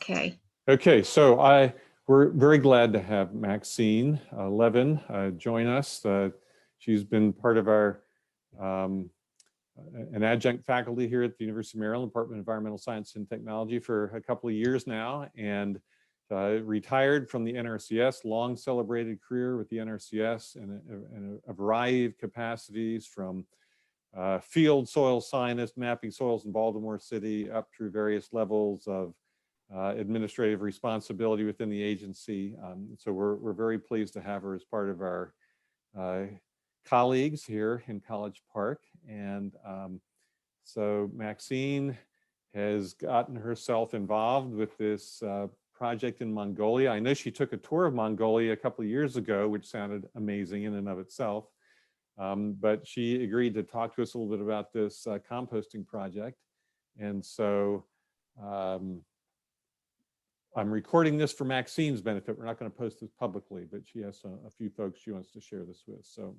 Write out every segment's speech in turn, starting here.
Okay. Okay, so we're very glad to have Maxine Levin join us. She's been part of our an adjunct faculty here at the University of Maryland, Department of Environmental Science and Technology for a couple of years now, and retired from the NRCS, long celebrated career with the NRCS in a variety of capacities, from field soil scientist, mapping soils in Baltimore City, up through various levels of administrative responsibility within the agency. So we're very pleased to have her as part of our colleagues here in College Park. And so Maxine has gotten herself involved with this project in Mongolia. I know she took a tour of Mongolia a couple of years ago, which sounded amazing in and of itself. But she agreed to talk to us a little bit about this composting project. And so I'm recording this for Maxine's benefit. We're not going to post this publicly, but she has a few folks she wants to share this with. So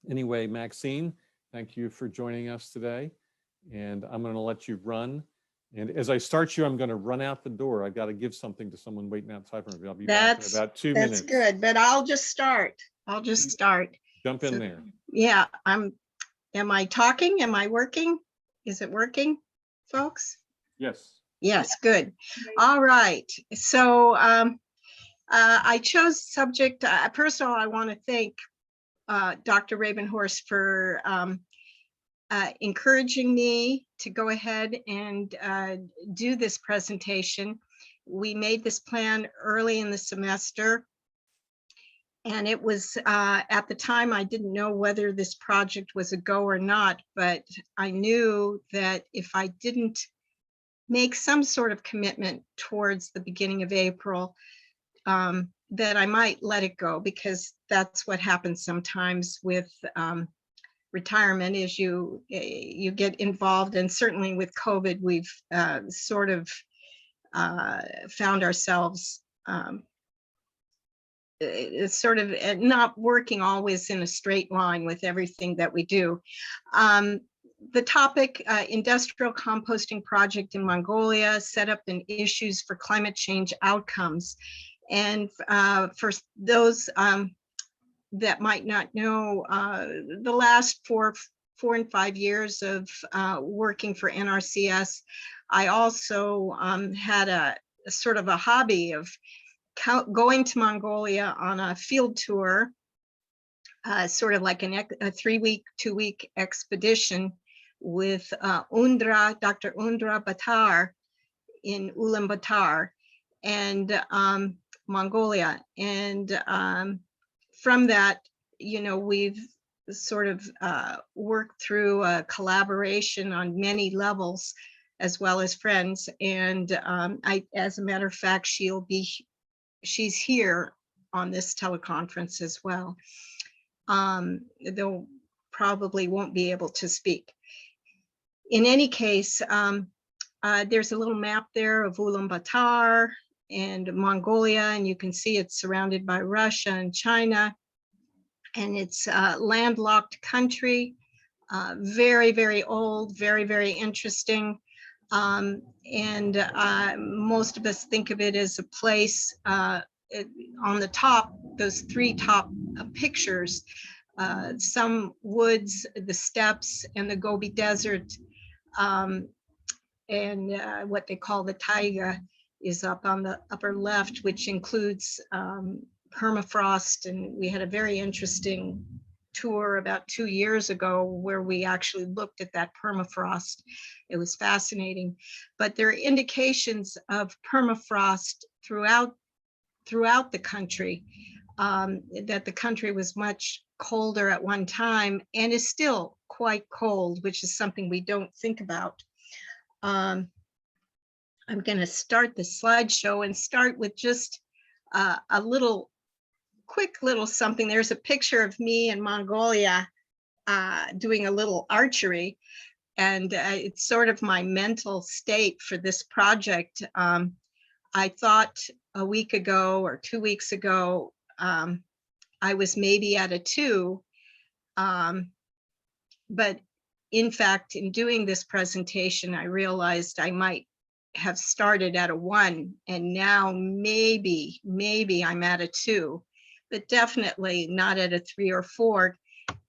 anyway, Maxine, thank you for joining us today. And I'm going to let you run. And as I start you, I'm going to run out the door. I got to give something to someone waiting outside for me. I'll be back in about 2 minutes. That's good, but I'll just start. Jump in there. Yeah, am I talking? Am I working? Is it working, folks? Yes. Yes, good. All right. So I chose subject. First of all, I want to thank Dr. Ravenhorst for encouraging me to go ahead and do this presentation. We made this plan early in the semester. And it was, at the time, I didn't know whether this project was a go or not, but I knew that if I didn't make some sort of commitment towards the beginning of April, that I might let it go, because that's what happens sometimes with retirement, is you get involved. And certainly with COVID, we've sort of found ourselves it's sort of not working always in a straight line with everything that we do. The topic, industrial composting project in Mongolia, setup and issues for climate change outcomes. And for those that might not know, the last four and 5 years of working for NRCS, I also had a sort of a hobby of going to Mongolia on a field tour, sort of like a 3-week, 2-week expedition with Dr. Undra Batar in Ulaanbaatar and Mongolia. And from that, you know, we've sort of worked through a collaboration on many levels, as well as friends. And as a matter of fact, she's here on this teleconference as well, though probably won't be able to speak. In any case, there's a little map there of Ulaanbaatar and Mongolia, and you can see it's surrounded by Russia and China, and it's a landlocked country, very, very old, very, very interesting. And most of us think of it as a place on the top, those 3 top pictures, some woods, the steppes, and the Gobi Desert, and what they call the taiga is up on the upper left, which includes permafrost. And we had a very interesting tour about 2 years ago where we actually looked at that permafrost. It was fascinating, but there are indications of permafrost throughout the country, that the country was much colder at one time and is still quite cold, which is something we don't think about. I'm going to start the slideshow and start with just a quick little something. There's a picture of me in Mongolia doing a little archery, and it's sort of my mental state for this project. I thought a week ago or 2 weeks ago, I was maybe at a 2, but in fact, in doing this presentation, I realized I might have started at a 1, and now maybe I'm at a 2, but definitely not at a 3 or 4.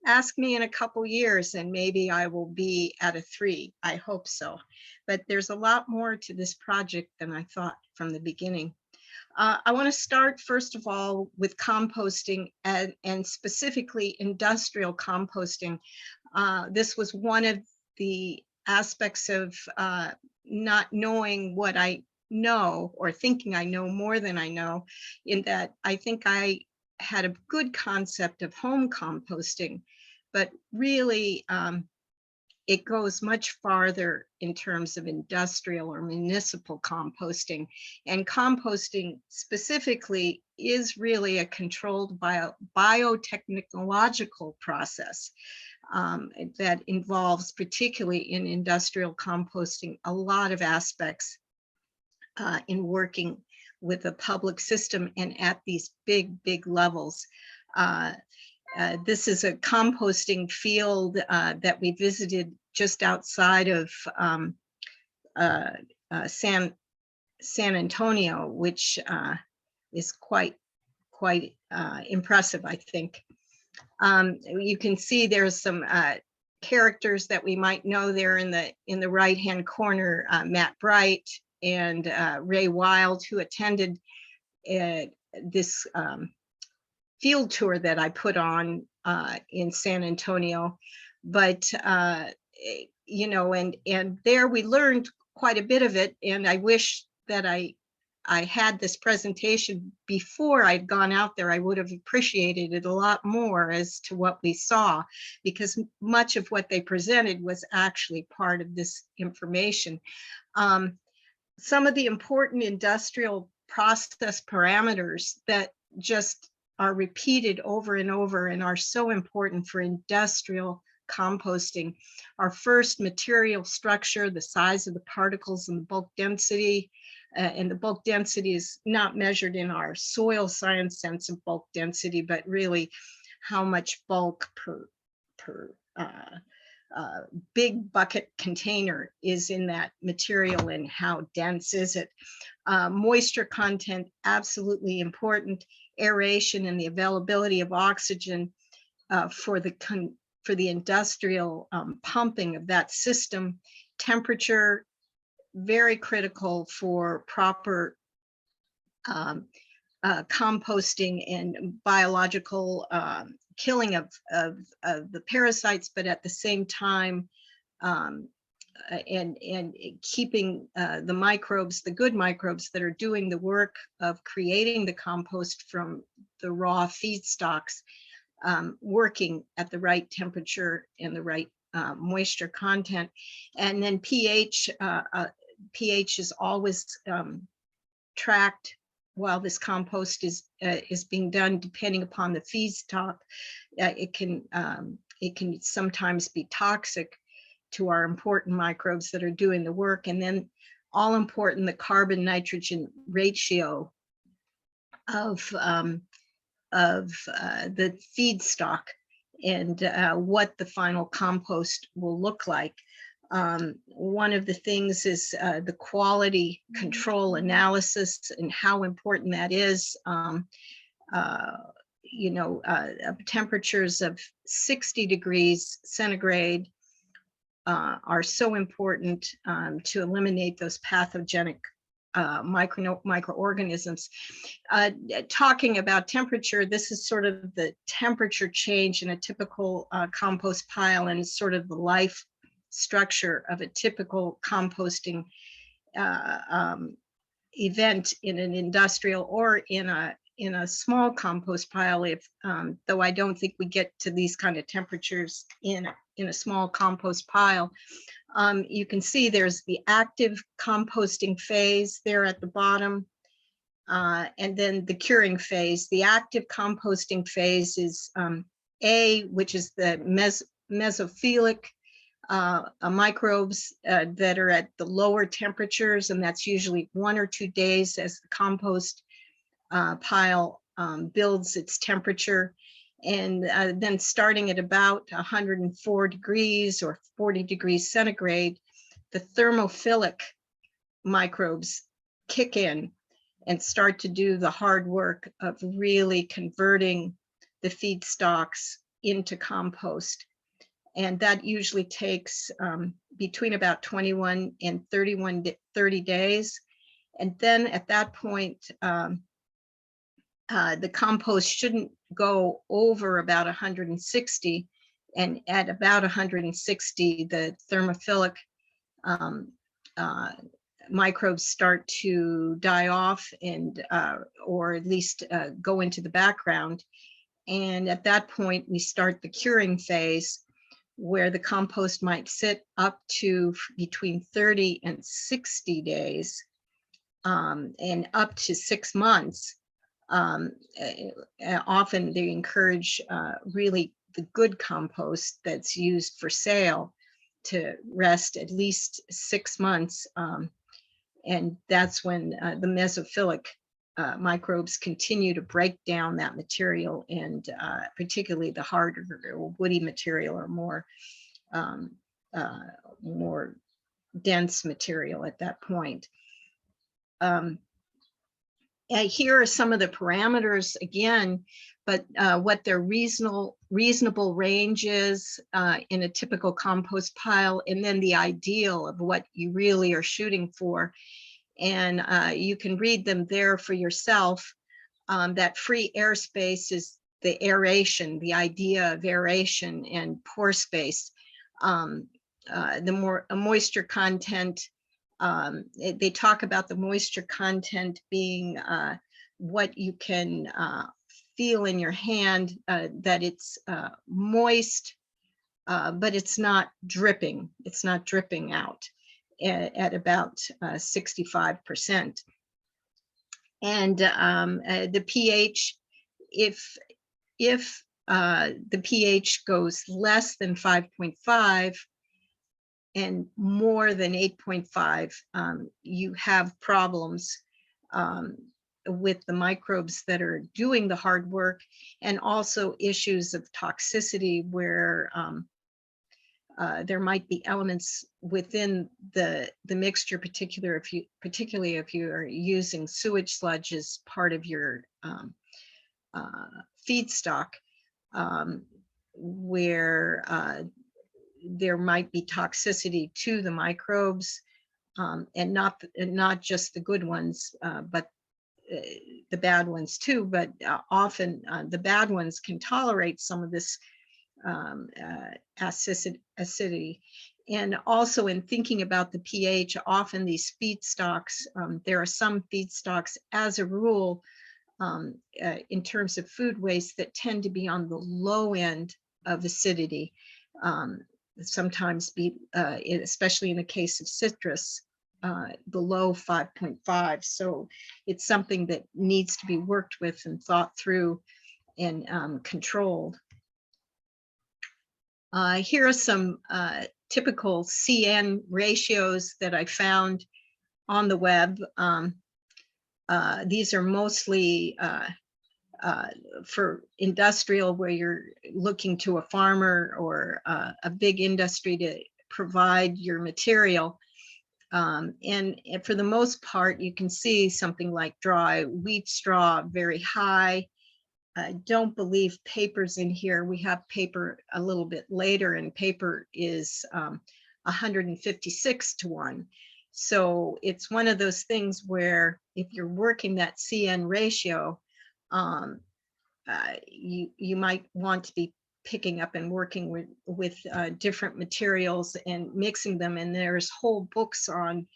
Ask me in a couple years and maybe I will be at a 3. I hope so. But there's a lot more to this project than I thought from the beginning. I want to start first of all with composting and specifically industrial composting. This was one of the aspects of not knowing what I know, or thinking I know more than I know, in that I think I had a good concept of home composting, but really it goes much farther in terms of industrial or municipal composting. And composting specifically is really a controlled biotechnological process that involves, particularly in industrial composting, a lot of aspects in working with a public system and at these big levels. This is a composting field that we visited just outside of San Antonio, which is quite impressive, I think. You can see there's some characters that we might know there in the right-hand corner, Matt Bright and Ray Wild, who attended this field tour that I put on in San Antonio. But you know, and there we learned quite a bit of it, and I wish that I had this presentation before I'd gone out there. I would have appreciated it a lot more as to what we saw, because much of what they presented was actually part of this information. Some of the important industrial process parameters that just are repeated over and over and are so important for industrial composting are, first, material structure, the size of the particles and the bulk density. And the bulk density is not measured in our soil science sense of bulk density, but really how much bulk per big bucket container is in that material and how dense is it. Moisture content, absolutely important. Aeration and the availability of oxygen for the industrial pumping of that system. Temperature, very critical for proper composting and biological killing of the parasites, but at the same time and keeping the microbes, the good microbes that are doing the work of creating the compost from the raw feedstocks, working at the right temperature and the right moisture content. And then pH, pH is always tracked while this compost is being done, depending upon the feedstock. It can sometimes be toxic to our important microbes that are doing the work. And then all important, the carbon nitrogen ratio of the feedstock and what the final compost will look like. One of the things is the quality control analysis and how important that is. You know, temperatures of 60 degrees centigrade are so important to eliminate those pathogenic microorganisms. Talking about temperature, this is sort of the temperature change in a typical compost pile, and sort of the life structure of a typical composting event in an industrial or in a small compost pile. If though I don't think we get to these kind of temperatures in a small compost pile. You can see there's the active composting phase there at the bottom, and then the curing phase. The active composting phase is A, which is the mesophilic microbes that are at the lower temperatures, and that's usually 1 or 2 days as the compost pile builds its temperature. And then starting at about 104 degrees or 40 degrees centigrade, the thermophilic microbes kick in and start to do the hard work of really converting the feedstocks into compost. And that usually takes between about 21 and 30 days. And then at that point, the compost shouldn't go over about 160. And at about 160, the thermophilic microbes start to die off and or at least go into the background. And at that point, we start the curing phase, where the compost might sit up to between 30 and 60 days and up to 6 months. Often they encourage really the good compost that's used for sale to rest at least 6 months. And that's when the mesophilic microbes continue to break down that material, and particularly the harder or woody material, or more dense material at that point. Here are some of the parameters again, but what their reasonable range is in a typical compost pile, and then the ideal of what you really are shooting for. And you can read them there for yourself. That free airspace is the aeration, the idea of aeration and pore space. The more moisture content, they talk about the moisture content being what you can feel in your hand, that it's moist, but it's not dripping. It's not dripping out at about 65%. And the pH, if the pH goes less than 5.5 and more than 8.5, you have problems with the microbes that are doing the hard work, and also issues of toxicity where there might be elements within the mixture, particularly if you are using sewage sludge as part of your feedstock, where there might be toxicity to the microbes, and not just the good ones, but the bad ones too. But often the bad ones can tolerate some of this acidity. And also in thinking about the pH, often these feedstocks, there are some feedstocks as a rule in terms of food waste that tend to be on the low end of acidity. Sometimes be, especially in the case of citrus, below 5.5. So it's something that needs to be worked with and thought through and controlled. Here are some typical CN ratios that I found on the web. These are mostly for industrial, where you're looking to a farmer or a big industry to provide your material. And for the most part, you can see something like dry wheat straw, very high. I don't believe paper's in here. We have paper a little bit later, and paper is 156 to 1. So it's one of those things where if you're working that CN ratio, you might want to be picking up and working with different materials and mixing them. And there's whole books on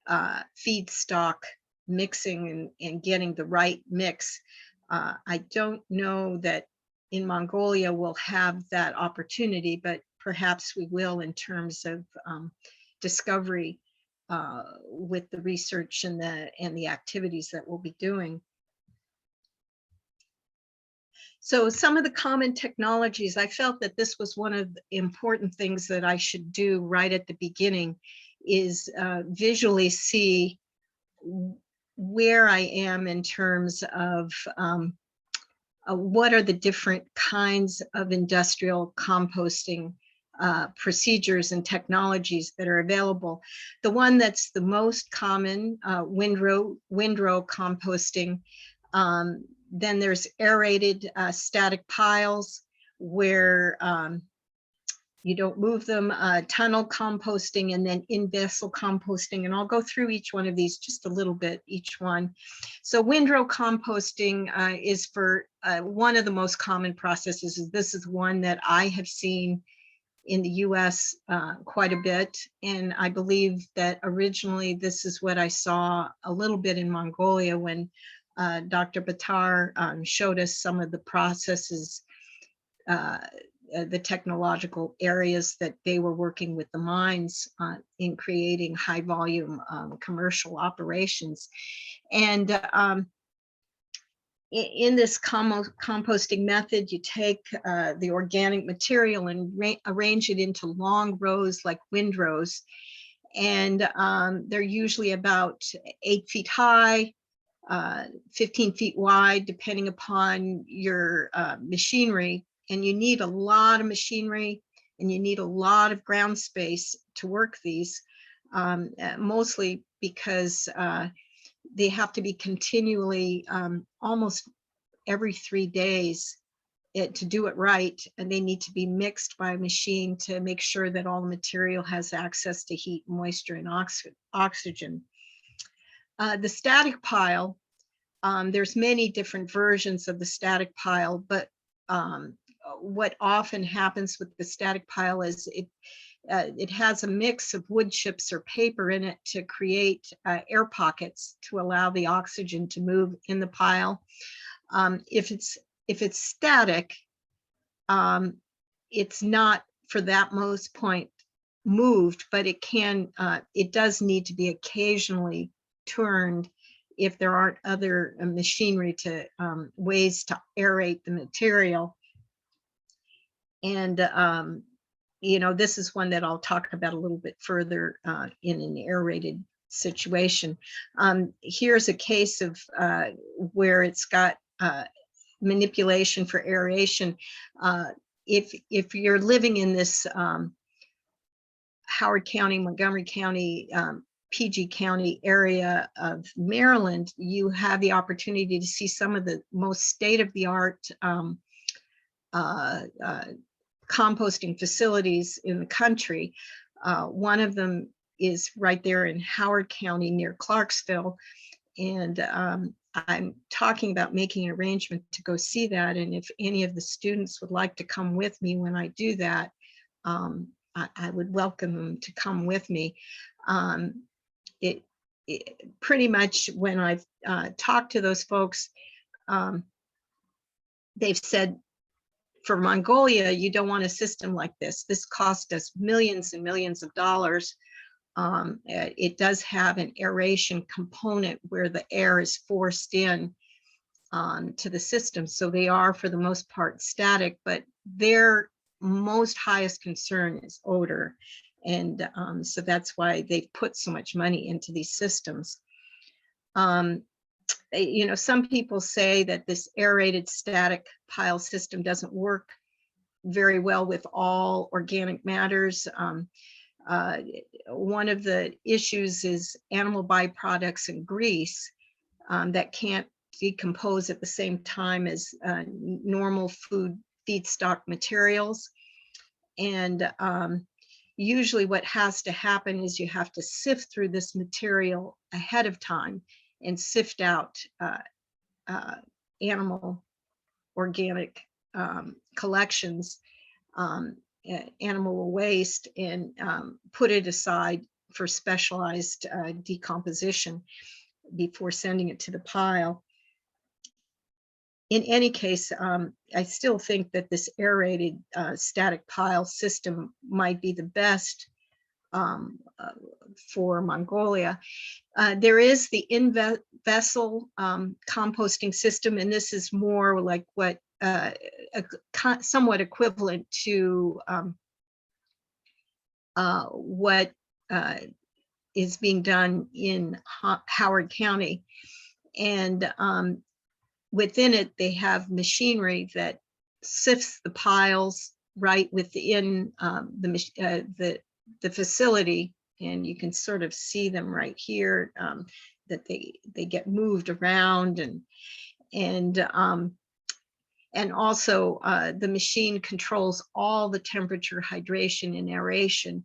feedstock mixing and getting the right mix. I don't know that in Mongolia we'll have that opportunity, but perhaps we will in terms of discovery with the research and the activities that we'll be doing. So some of the common technologies, I felt that this was one of the important things that I should do right at the beginning, is visually see where I am in terms of what are the different kinds of industrial composting procedures and technologies that are available. The one that's the most common, windrow composting. Then there's aerated static piles where you don't move them, tunnel composting, and then in-vessel composting. And I'll go through each one of these just a little bit, each one. So windrow composting is for one of the most common processes. This is one that I have seen in the US quite a bit. And I believe that originally this is what I saw a little bit in Mongolia when Dr. Batar showed us some of the processes, the technological areas that they were working with the mines in creating high volume commercial operations. And in this composting method, you take the organic material and arrange it into long rows like windrows. And they're usually about 8 feet high, 15 feet wide, depending upon your machinery. And you need a lot of machinery and you need a lot of ground space to work these, mostly because they have to be continually, almost every 3 days to do it right. And they need to be mixed by a machine to make sure that all the material has access to heat, moisture, and oxygen. The static pile, there's many different versions of the static pile, but what often happens with the static pile is it has a mix of wood chips or paper in it to create air pockets to allow the oxygen to move in the pile. If it's static, it's not for that most point moved, but it does need to be occasionally turned if there aren't other machinery to ways to aerate the material. And this is one that I'll talk about a little bit further in an aerated situation. Here's a case of where it's got manipulation for aeration. If you're living in this Howard County, Montgomery County, PG County area of Maryland, you have the opportunity to see some of the most state-of-the-art composting facilities in the country. One of them is right there in Howard County near Clarksville. And I'm talking about making an arrangement to go see that. And if any of the students would like to come with me when I do that, I would welcome them to come with me. It pretty much when I've talked to those folks, they've said, for Mongolia, you don't want a system like this. This cost us millions and millions of dollars. It does have an aeration component where the air is forced in to the system. So they are, for the most part, static, but their most highest concern is odor. And so that's why they've put so much money into these systems. Some people say that this aerated static pile system doesn't work very well with all organic matters. One of the issues is animal byproducts and grease that can't decompose at the same time as normal food feedstock materials. And usually what has to happen is you have to sift through this material ahead of time and sift out animal organic collections, animal waste, and put it aside for specialized decomposition before sending it to the pile. In any case, I still think that this aerated static pile system might be the best for Mongolia. There is the in-vessel composting system, and this is more like what somewhat equivalent to what is being done in Howard County. And within it, they have machinery that sifts the piles right within the facility, and you can sort of see them right here, that they get moved around, and also the machine controls all the temperature, hydration, and aeration.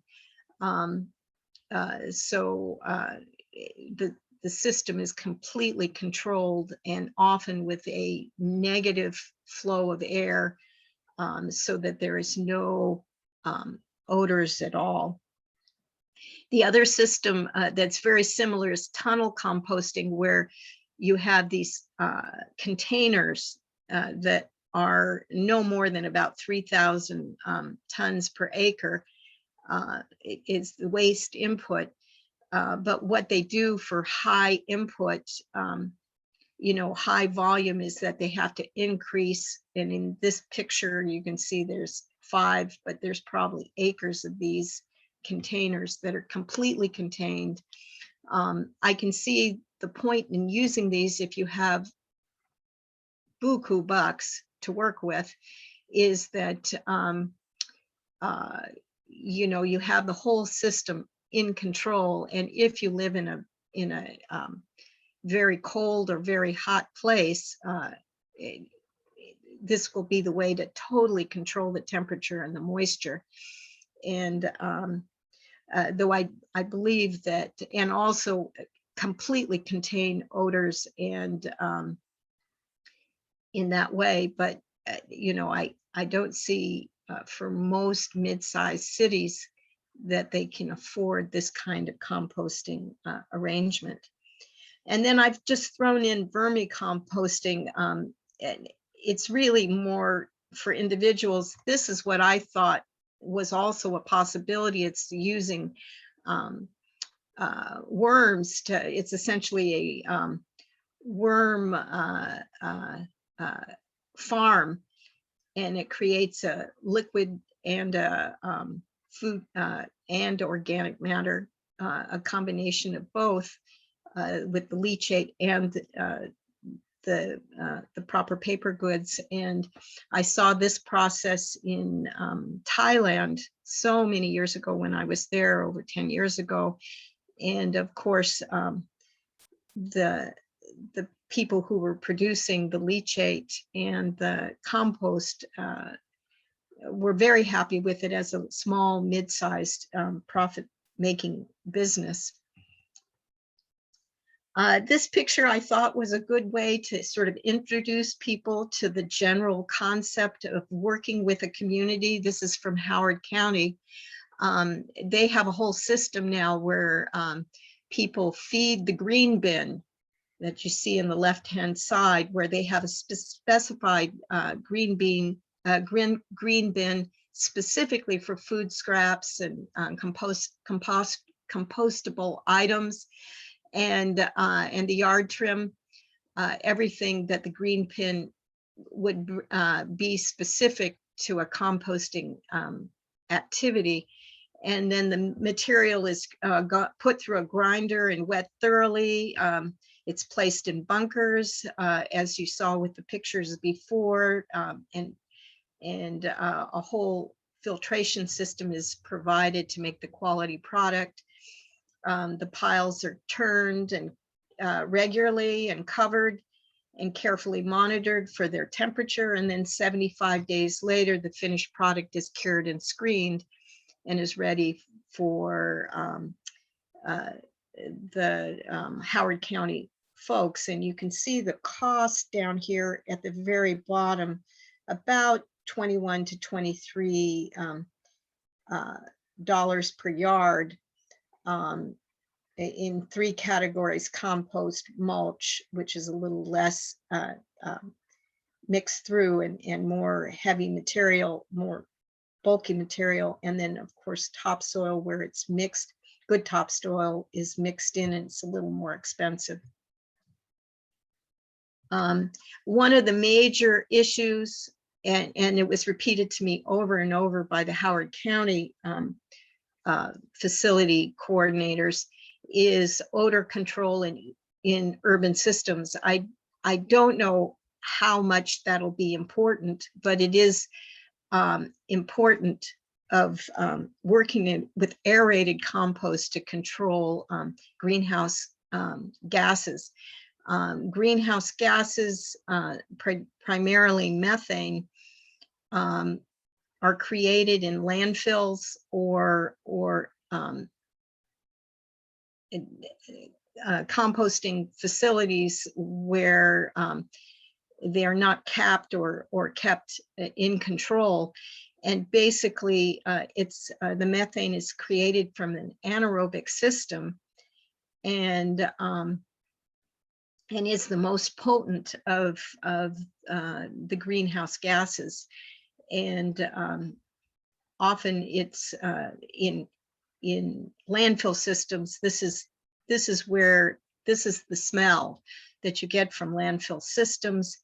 So the system is completely controlled, and often with a negative flow of air, so that there is no odors at all. The other system that's very similar is tunnel composting, where you have these containers that are no more than about 3,000 tons per acre, is the waste input. But what they do for high input, high volume, is that they have to increase. And in this picture, you can see there's 5, but there's probably acres of these containers that are completely contained. I can see the point in using these if you have buku bucks to work with, is that you have the whole system in control. And if you live in a very cold or very hot place, this will be the way to totally control the temperature and the moisture. And though I believe that, and also completely contain odors and in that way, but I don't see for most mid-sized cities that they can afford this kind of composting arrangement. And then I've just thrown in vermicomposting, and it's really more for individuals. This is what I thought was also a possibility. It's using worms it's essentially a worm farm, and it creates a liquid and a food and organic matter, a combination of both, with the leachate and the proper paper goods. And I saw this process in Thailand so many years ago when I was there, over 10 years ago. And of course, the people who were producing the leachate and the compost were very happy with it as a small, mid-sized profit-making business. This picture I thought was a good way to sort of introduce people to the general concept of working with a community. This is from Howard County. They have a whole system now where people feed the green bin that you see in the left-hand side, where they have a specified green bin specifically for food scraps and compostable items, and the yard trim, everything that the green bin would be specific to a composting activity. And then the material is put through a grinder and wet thoroughly. It's placed in bunkers, as you saw with the pictures before, and a whole filtration system is provided to make the quality product. The piles are turned and regularly and covered and carefully monitored for their temperature. And then 75 days later, the finished product is cured and screened and is ready for the Howard County folks. And you can see the cost down here at the very bottom, about $21 to $23 per yard, in 3 categories: compost, mulch, which is a little less mixed through and more heavy material, more bulky material, and then of course topsoil, where it's mixed. Good topsoil is mixed in and it's a little more expensive. One of the major issues, and it was repeated to me over and over by the Howard County facility coordinators, is odor control in urban systems. I don't know how much that'll be important, but it is important of working with aerated compost to control greenhouse gases. Greenhouse gases, primarily methane, are created in landfills or composting facilities where they are not capped or kept in control. And basically, the methane is created from an anaerobic system, and is the most potent of the greenhouse gases. And often it's in landfill systems. This is the smell that you get from landfill systems,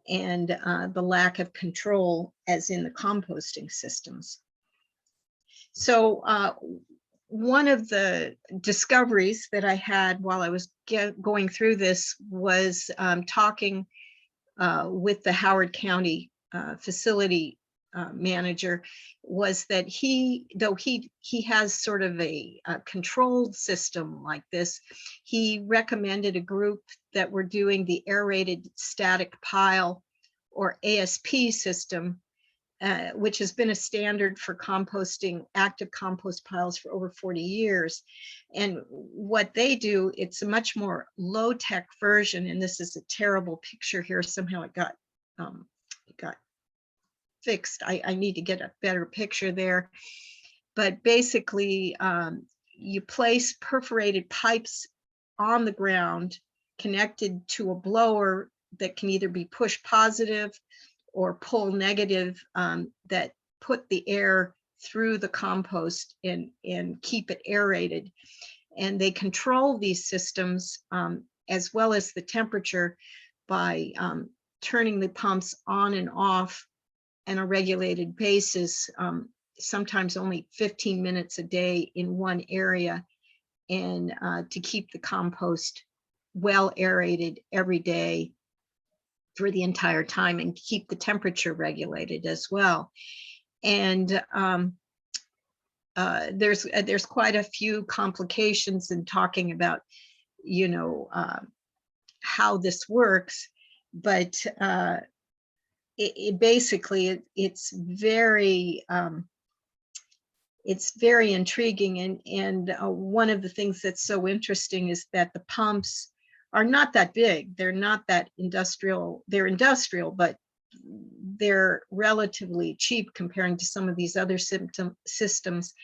and the lack of control as in the composting systems. So one of the discoveries that I had while I was going through this was talking with the Howard County facility manager, was that though he has sort of a controlled system like this, he recommended a group that were doing the aerated static pile, or ASP system, which has been a standard for composting active compost piles for over 40 years. And what they do, it's a much more low-tech version, and this is a terrible picture here. Somehow it got fixed. I need to get a better picture there. But basically, you place perforated pipes on the ground connected to a blower that can either be push positive or pull negative, that put the air through the compost and keep it aerated. And they control these systems as well as the temperature by turning the pumps on and off on a regulated basis, sometimes only 15 minutes a day in one area, and to keep the compost well aerated every day for the entire time, and keep the temperature regulated as well. And there's quite a few complications in talking about, how this works, but basically it's very intriguing. And one of the things that's so interesting is that the pumps are not that big. They're not that industrial. They're industrial, but they're relatively cheap comparing to some of these other systems,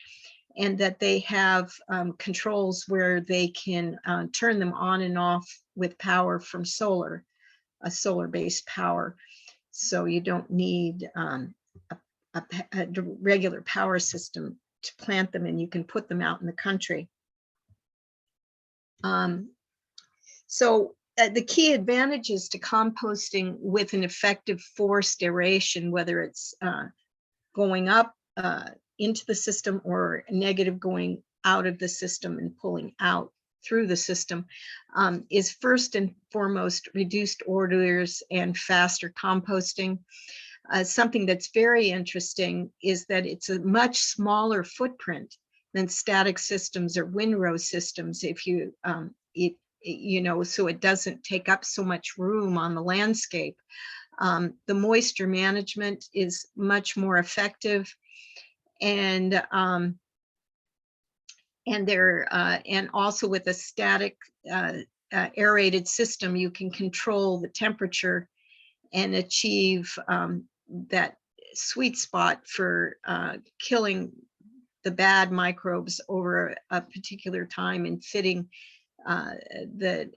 and that they have controls where they can turn them on and off with power from a solar-based power. So you don't need a regular power system to plant them, and you can put them out in the country. So the key advantages to composting with an effective forced aeration, whether it's going up into the system or negative going out of the system and pulling out through the system, is first and foremost reduced odors and faster composting. Something that's very interesting is that it's a much smaller footprint than static systems or windrow systems. If you, so it doesn't take up so much room on the landscape. The moisture management is much more effective, and also with a static aerated system, you can control the temperature and achieve that sweet spot for killing the bad microbes over a particular time and fitting the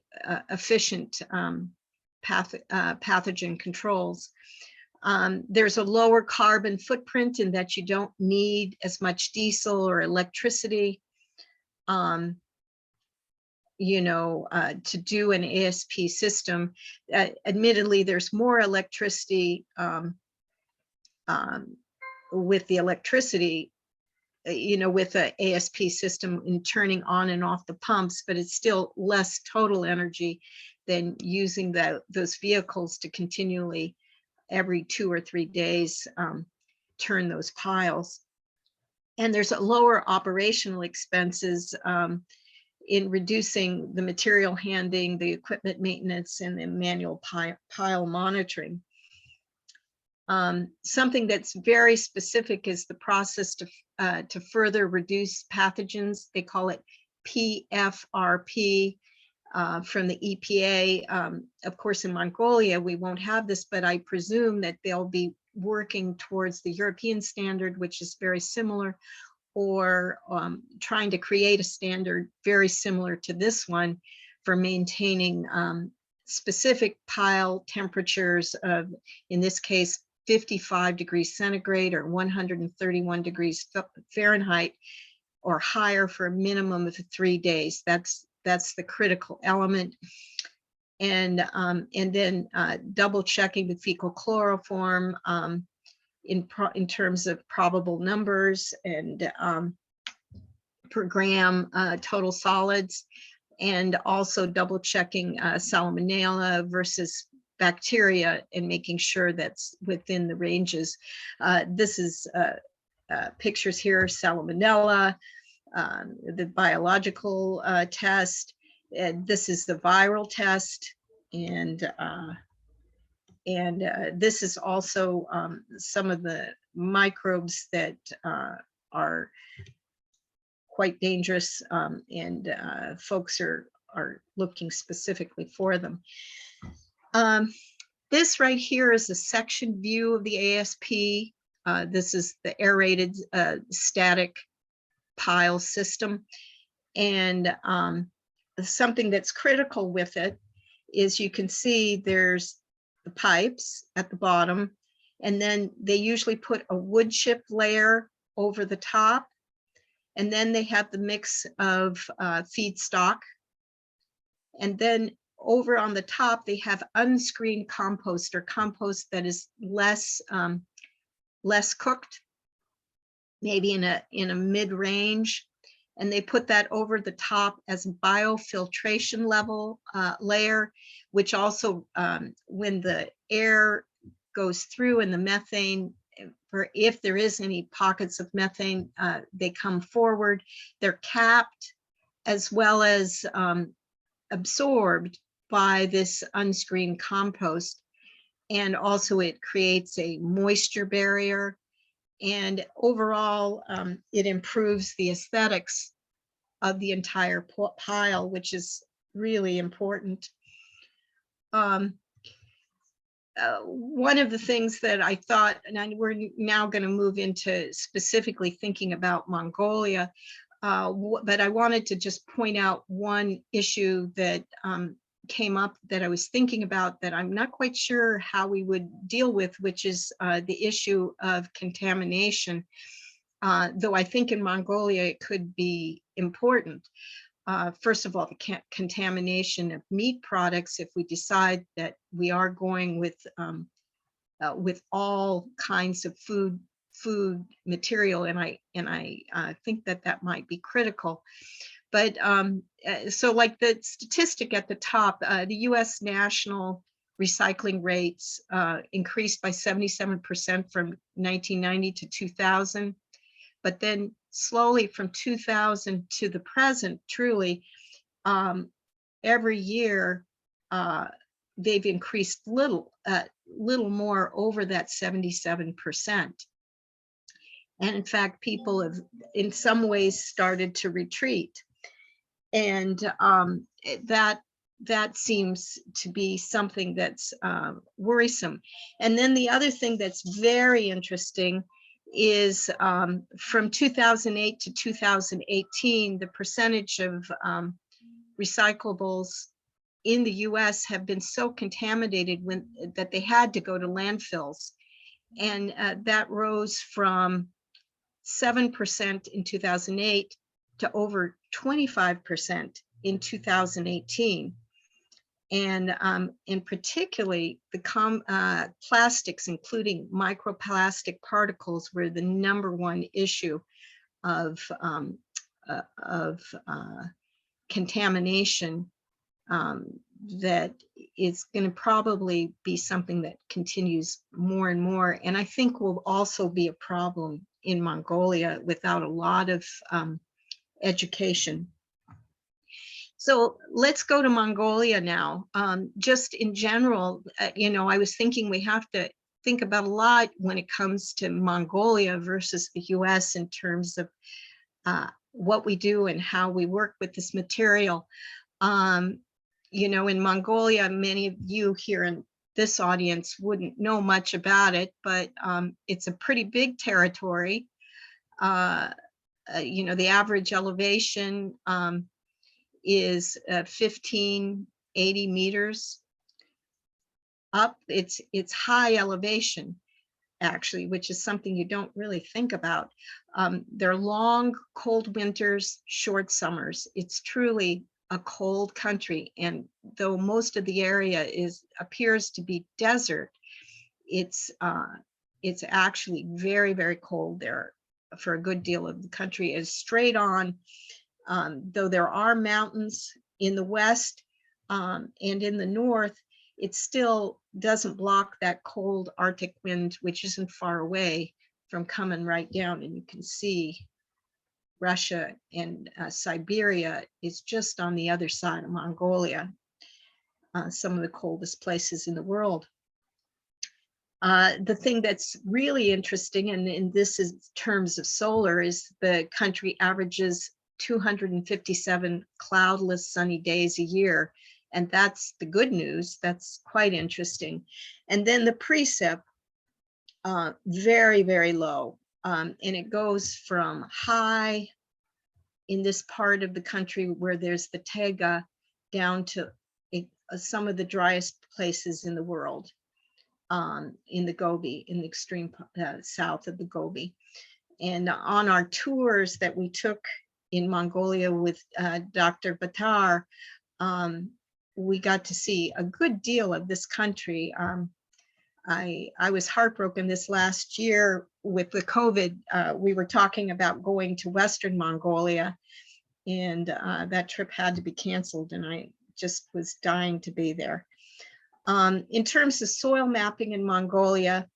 efficient pathogen controls. There's a lower carbon footprint in that you don't need as much diesel or electricity to do an ASP system. Admittedly, there's more electricity with the electricity, with the ASP system in turning on and off the pumps, but it's still less total energy than using those vehicles to continually, every 2 or 3 days, turn those piles. And there's a lower operational expenses in reducing the material handling, the equipment maintenance, and the manual pile monitoring. Something that's very specific is the process to further reduce pathogens. They call it PFRP from the EPA. Of course, in Mongolia, we won't have this, but I presume that they'll be working towards the European standard, which is very similar, or trying to create a standard very similar to this one for maintaining specific pile temperatures of, in this case, 55 degrees centigrade or 131 degrees Fahrenheit or higher for a minimum of 3 days. That's the critical element. And then double checking the fecal chloroform in terms of probable numbers and per gram total solids, and also double checking salmonella versus bacteria and making sure that's within the ranges. This is pictures here, salmonella, the biological test. This is the viral test, and this is also some of the microbes that are quite dangerous, and folks are looking specifically for them. This right here is a section view of the ASP. This is the aerated static pile system. And something that's critical with it is you can see there's the pipes at the bottom, and then they usually put a wood chip layer over the top. And then they have the mix of feedstock. And then over on the top, they have unscreened compost, or compost that is less cooked, maybe in a mid-range. And they put that over the top as a biofiltration level layer, which also, when the air goes through and the methane, if there is any pockets of methane, they come forward. They're capped as well as absorbed by this unscreened compost. And also it creates a moisture barrier. And overall, it improves the aesthetics of the entire pile, which is really important. One of the things that I thought, and we're now going to move into specifically thinking about Mongolia, but I wanted to just point out one issue that came up that I was thinking about that I'm not quite sure how we would deal with, which is the issue of contamination, though I think in Mongolia it could be important. First of all, the contamination of meat products, if we decide that we are going with all kinds of food material, and I think that might be critical. But so like the statistic at the top, the US national recycling rates increased by 77% from 1990 to 2000. But then slowly from 2000 to the present, truly, every year they've increased little more over that 77%. And in fact, people have in some ways started to retreat. And that seems to be something that's worrisome. And then the other thing that's very interesting is from 2008 to 2018, the percentage of recyclables in the US have been so contaminated that they had to go to landfills. And that rose from 7% in 2008 to over 25% in 2018. And particularly the plastics, including microplastic particles, were the #1 issue of contamination that it's going to probably be something that continues more and more, and I think will also be a problem in Mongolia without a lot of education. So let's go to Mongolia now. Just in general, you know, I was thinking we have to think about a lot when it comes to Mongolia versus the US in terms of what we do and how we work with this material. You know, in Mongolia, many of you here in this audience wouldn't know much about it, but it's a pretty big territory. You know, the average elevation is 1580 meters up. It's high elevation, actually, which is something you don't really think about. There are long, cold winters, short summers. It's truly a cold country, and though most of the area appears to be desert, it's actually very, very cold there for a good deal of the country. Is straight on, though there are mountains in the west and in the north, it still doesn't block that cold Arctic wind, which isn't far away, from coming right down. And you can see Russia and Siberia is just on the other side of Mongolia, some of the coldest places in the world. The thing that's really interesting, and this is terms of solar, is the country averages 257 cloudless sunny days a year. And that's the good news. That's quite interesting. And then the precip, very, very low. And it goes from high in this part of the country where there's the taiga down to some of the driest places in the world, in the Gobi, in the extreme south of the Gobi. And on our tours that we took in Mongolia with Dr. Batar, we got to see a good deal of this country. I was heartbroken this last year with the COVID. We were talking about going to Western Mongolia, and that trip had to be canceled, and I just was dying to be there. In terms of soil mapping in Mongolia,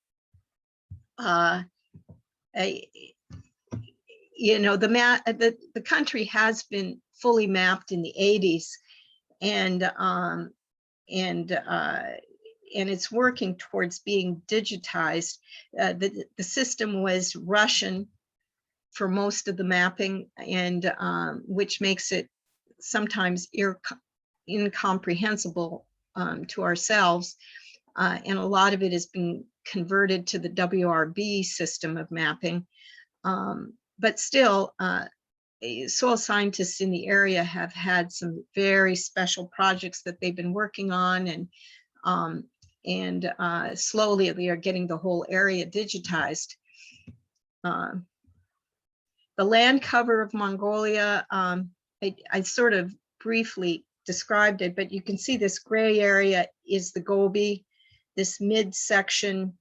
you know, the country has been fully mapped in the 80s, and it's working towards being digitized. The system was Russian for most of the mapping, and which makes it sometimes incomprehensible to ourselves. And a lot of it has been converted to the WRB system of mapping. But still, soil scientists in the area have had some very special projects that they've been working on, and slowly they are getting the whole area digitized. The land cover of Mongolia, I sort of briefly described it, but you can see this gray area is the Gobi. This midsection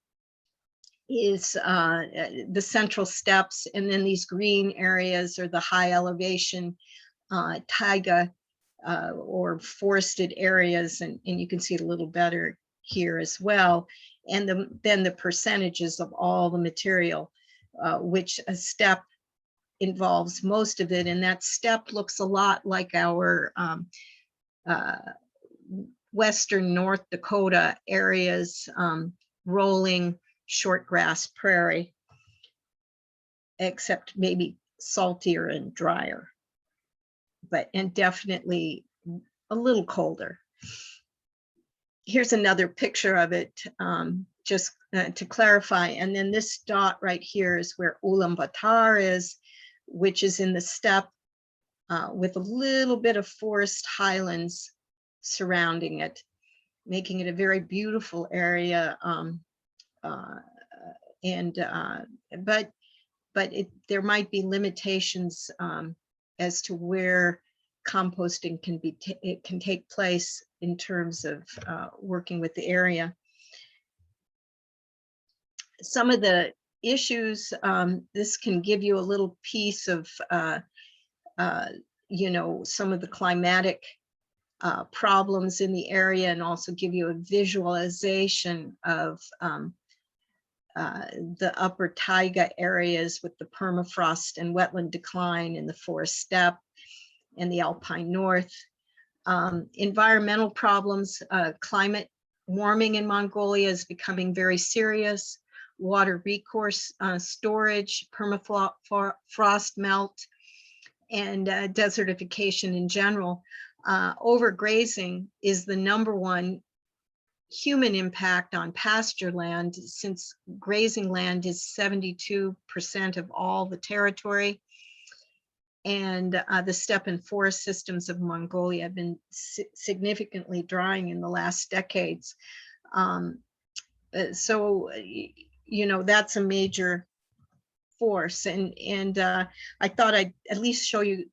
is the central steppes, and then these green areas are the high elevation taiga or forested areas, and you can see it a little better here as well. And then the percentages of all the material, which a steppe involves most of it, and that steppe looks a lot like our western North Dakota areas, rolling short grass prairie, except maybe saltier and drier, and definitely a little colder. Here's another picture of it, just to clarify. And then this dot right here is where Ulaanbaatar is, which is in the steppe with a little bit of forest highlands surrounding it, making it a very beautiful area. But there might be limitations as to where composting can take place in terms of working with the area. Some of the issues, this can give you a little piece of you know, some of the climatic problems in the area, and also give you a visualization of the upper taiga areas with the permafrost and wetland decline in the forest steppe and the alpine north. Environmental problems, climate warming in Mongolia is becoming very serious. Water recourse storage, permafrost melt, and desertification in general. Overgrazing is the #1 human impact on pasture land, since grazing land is 72% of all the territory. And the steppe and forest systems of Mongolia have been significantly drying in the last decades. So, you know, that's a major force. And I thought I'd at least show you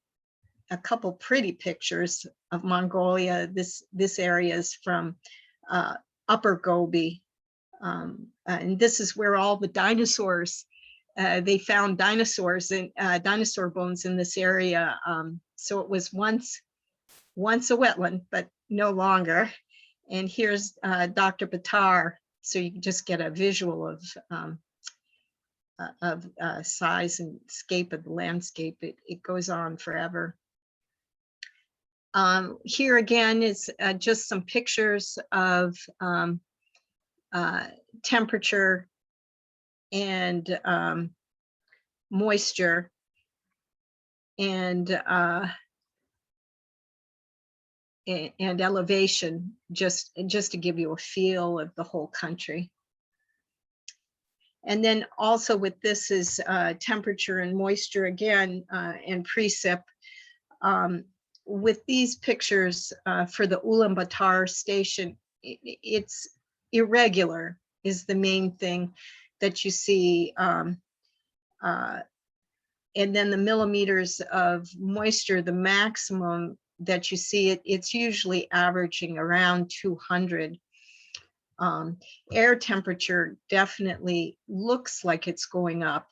a couple pretty pictures of Mongolia. This area is from Upper Gobi. And this is where all the dinosaurs, they found dinosaurs and dinosaur bones in this area. So it was once a wetland, but no longer. And here's Dr. Batar. So you can just get a visual of size and scape of the landscape. It goes on forever. Here again is just some pictures of temperature and moisture, and elevation, just to give you a feel of the whole country. And then also with this is temperature and moisture again, and precip. With these pictures for the Ulaanbaatar station, it's irregular is the main thing that you see. And then the millimeters of moisture, the maximum that you see, it's usually averaging around 200. Air temperature definitely looks like it's going up.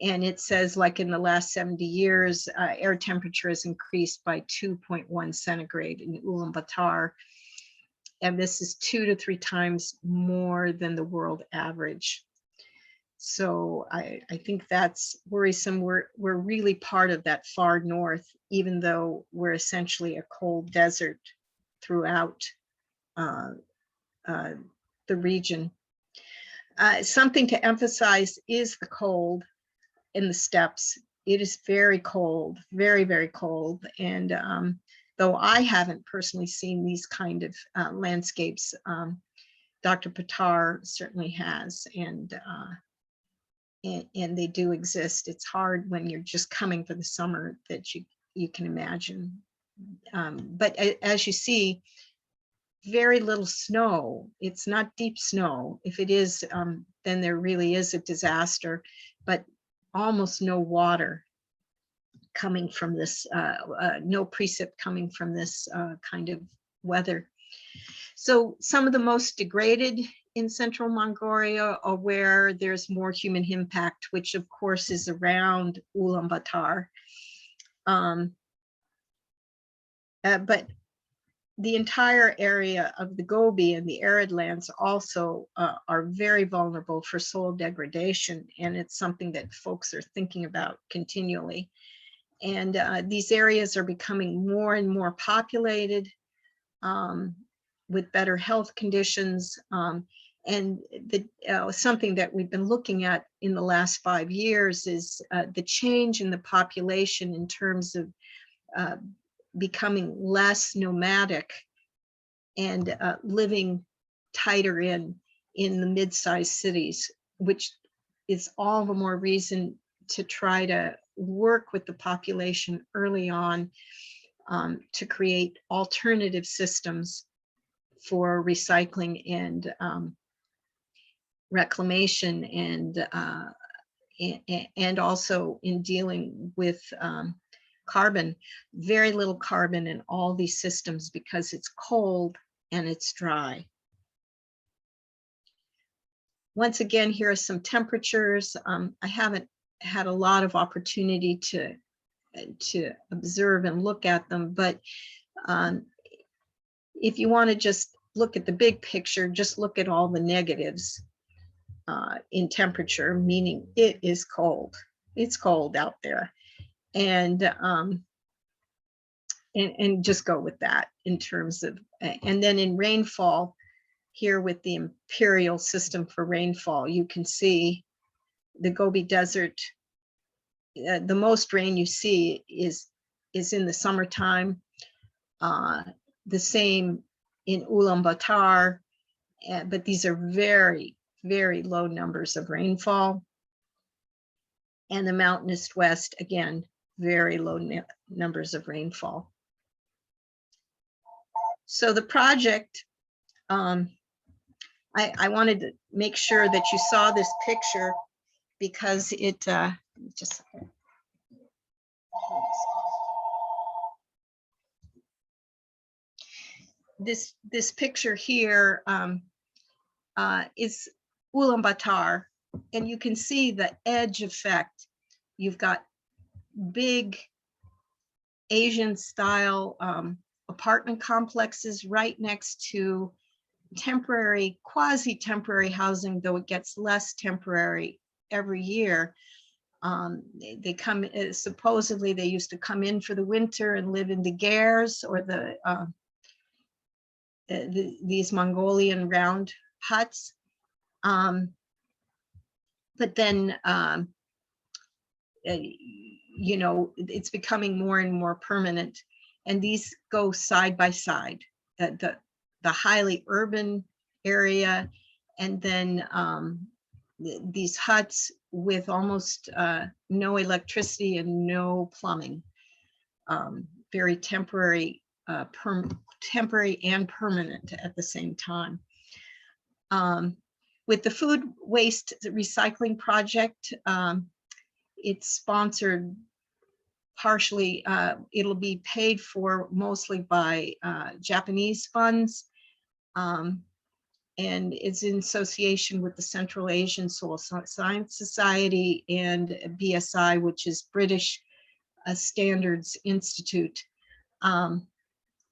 And it says, like in the last 70 years, air temperature has increased by 2.1 centigrade in Ulaanbaatar. And this is 2 to 3 times more than the world average. So I think that's worrisome. We're really part of that far north, even though we're essentially a cold desert throughout the region. Something to emphasize is the cold in the steppes. It is very cold, very, very cold. And though I haven't personally seen these kind of landscapes, Dr. Batar certainly has, and they do exist. It's hard when you're just coming for the summer that you can imagine. But as you see, very little snow. It's not deep snow. If it is, then there really is a disaster, but almost no water coming from this, no precip coming from this kind of weather. So some of the most degraded in central Mongolia are where there's more human impact, which of course is around Ulaanbaatar. But the entire area of the Gobi and the arid lands also are very vulnerable for soil degradation, and it's something that folks are thinking about continually. And these areas are becoming more and more populated with better health conditions. And something that we've been looking at in the last 5 years is the change in the population in terms of becoming less nomadic and living tighter in the mid-sized cities, which is all the more reason to try to work with the population early on to create alternative systems for recycling and reclamation, and also in dealing with carbon. Very little carbon in all these systems because it's cold and it's dry. Once again, here are some temperatures. I haven't had a lot of opportunity to observe and look at them, but if you want to just look at the big picture, just look at all the negatives in temperature, meaning it is cold. It's cold out there. And just go with that in terms of, and then in rainfall, here with the imperial system for rainfall, you can see the Gobi Desert, the most rain you see is in the summertime. The same in Ulaanbaatar, but these are very, very low numbers of rainfall. And the mountainous west, again, very low numbers of rainfall. So the project, I wanted to make sure that you saw this picture because it just this picture here is Ulaanbaatar, and you can see the edge effect. You've got big Asian style apartment complexes right next to temporary, quasi-temporary housing, though it gets less temporary every year. They come, supposedly they used to come in for the winter and live in the gers, or these Mongolian round huts. But then, you know, it's becoming more and more permanent. And these go side by side, the highly urban area, and then these huts with almost no electricity and no plumbing. Very temporary, temporary and permanent at the same time. With the food waste recycling project, it's sponsored partially, it'll be paid for mostly by Japanese funds, and it's in association with the Central Asian Soil Science Society and BSI, which is British Standards Institute. And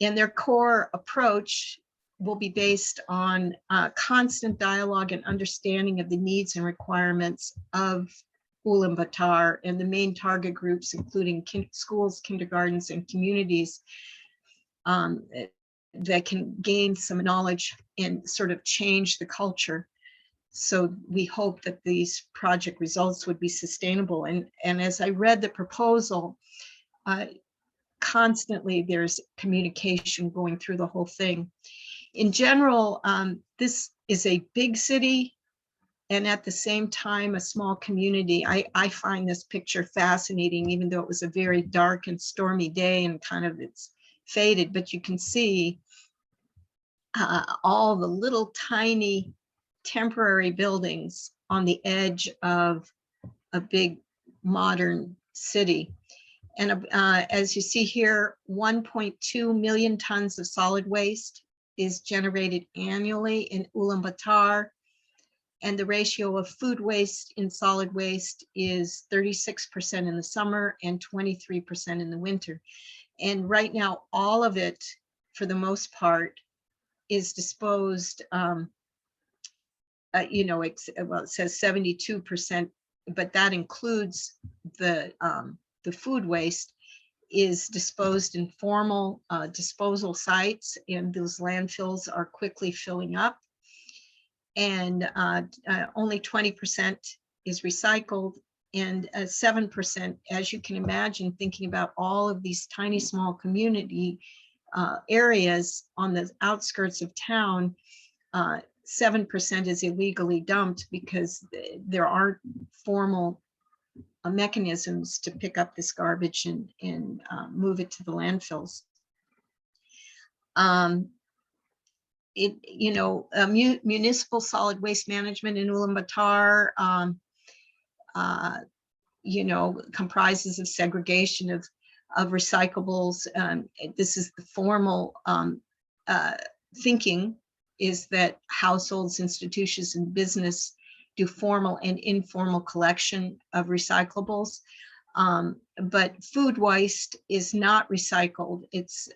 their core approach will be based on constant dialogue and understanding of the needs and requirements of Ulaanbaatar and the main target groups, including schools, kindergartens, and communities that can gain some knowledge and sort of change the culture. So we hope that these project results would be sustainable. And as I read the proposal, constantly there's communication going through the whole thing. In general, this is a big city and at the same time a small community. I find this picture fascinating, even though it was a very dark and stormy day and kind of it's faded, but you can see all the little tiny temporary buildings on the edge of a big modern city. And as you see here, 1.2 million tons of solid waste is generated annually in Ulaanbaatar. And the ratio of food waste in solid waste is 36% in the summer and 23% in the winter. And right now, all of it, for the most part, is disposed, you know, well, it says 72%, but that includes the food waste is disposed in formal disposal sites, and those landfills are quickly filling up. And only 20% is recycled, and 7%, as you can imagine, thinking about all of these tiny small community areas on the outskirts of town, 7% is illegally dumped because there aren't formal mechanisms to pick up this garbage and move it to the landfills. You know, municipal solid waste management in Ulaanbaatar, you know, comprises of segregation of recyclables. This is the formal thinking, is that households, institutions, and business do formal and informal collection of recyclables. But food waste is not recycled. It's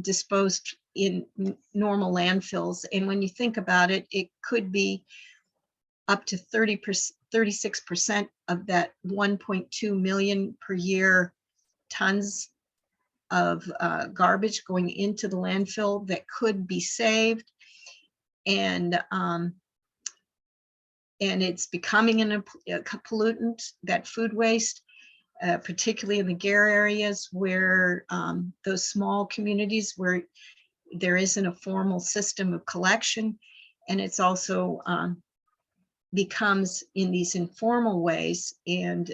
disposed in normal landfills. And when you think about it, it could be up to 36% of that 1.2 million per year tons of garbage going into the landfill that could be saved. And it's becoming a pollutant, that food waste, particularly in the GARE areas where those small communities where there isn't a formal system of collection. And it's also becomes in these informal ways and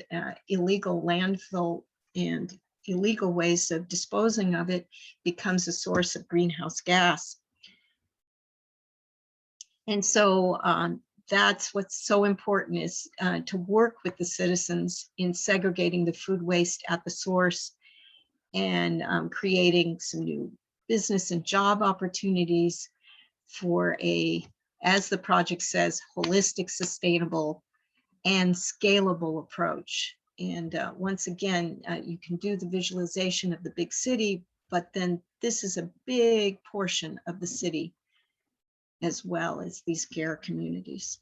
illegal landfill and illegal ways of disposing of it becomes a source of greenhouse gas. And so that's what's so important is to work with the citizens in segregating the food waste at the source and creating some new business and job opportunities for a, as the project says, holistic, sustainable, and scalable approach. And once again, you can do the visualization of the big city, but then this is a big portion of the city as well as these GARE communities.